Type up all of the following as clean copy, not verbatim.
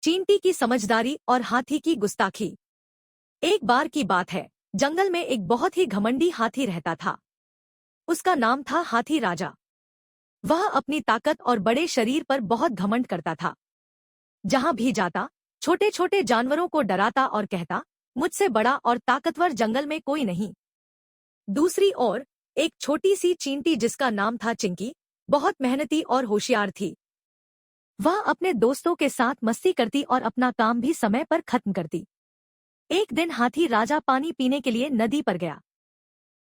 चींटी की समझदारी और हाथी की गुस्ताखी। एक बार की बात है, जंगल में एक बहुत ही घमंडी हाथी रहता था। उसका नाम था हाथी राजा। वह अपनी ताकत और बड़े शरीर पर बहुत घमंड करता था। जहां भी जाता, छोटे छोटे जानवरों को डराता और कहता, मुझसे बड़ा और ताकतवर जंगल में कोई नहीं। दूसरी ओर एक छोटी सी चींटी जिसका नाम था चिंकी, बहुत मेहनती और होशियार थी। वह अपने दोस्तों के साथ मस्ती करती और अपना काम भी समय पर खत्म करती। एक दिन हाथी राजा पानी पीने के लिए नदी पर गया।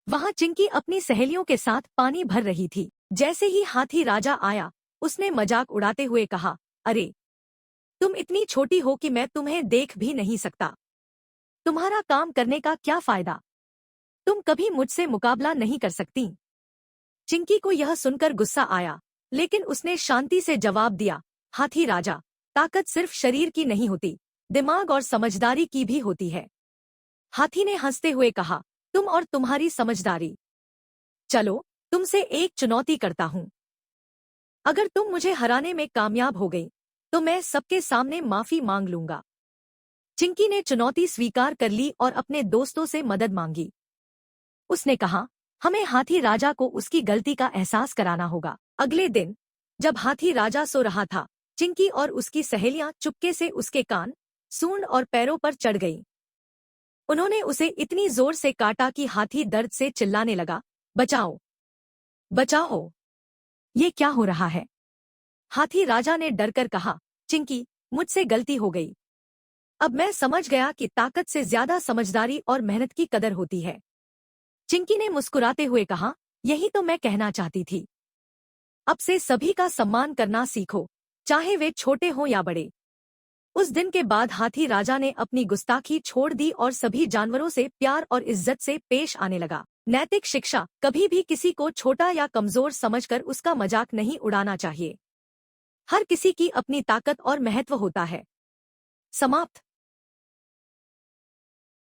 वहां चिंकी अपनी सहेलियों के साथ पानी भर रही थी। जैसे ही हाथी राजा आया, उसने मजाक उड़ाते हुए कहा, अरे, तुम इतनी छोटी हो कि मैं तुम्हें देख भी नहीं सकता। तुम्हारा काम करने का क्या फायदा? तुम कभी मुझसे मुकाबला नहीं कर सकती। चिंकी को यह सुनकर गुस्सा आया, लेकिन उसने शांति से जवाब दिया, हाथी राजा, ताकत सिर्फ शरीर की नहीं होती, दिमाग और समझदारी की भी होती है। हाथी ने हंसते हुए कहा, तुम और तुम्हारी समझदारी। चलो, तुमसे एक चुनौती करता हूं। अगर तुम मुझे हराने में कामयाब हो गई, तो मैं सबके सामने माफी मांग लूंगा। चिंकी ने चुनौती स्वीकार कर ली और अपने दोस्तों से मदद मांगी। उसने कहा, हमें हाथी राजा को उसकी गलती का एहसास कराना होगा। अगले दिन, जब हाथी राजा सो रहा था, चिंकी और उसकी सहेलियां चुपके से उसके कान, सूंड और पैरों पर चढ़ गईं। उन्होंने उसे इतनी जोर से काटा कि हाथी दर्द से चिल्लाने लगा, बचाओ, बचाओ, ये क्या हो रहा है? हाथी राजा ने डरकर कहा, चिंकी, मुझसे गलती हो गई। अब मैं समझ गया कि ताकत से ज्यादा समझदारी और मेहनत की कदर होती है। चिंकी ने मुस्कुराते हुए कहा, यही तो मैं कहना चाहती थी। अब से सभी का सम्मान करना सीखो, चाहे वे छोटे हों या बड़े। उस दिन के बाद हाथी राजा ने अपनी गुस्ताखी छोड़ दी और सभी जानवरों से प्यार और इज्जत से पेश आने लगा। नैतिक शिक्षा, कभी भी किसी को छोटा या कमजोर समझकर उसका मजाक नहीं उड़ाना चाहिए। हर किसी की अपनी ताकत और महत्व होता है। समाप्त।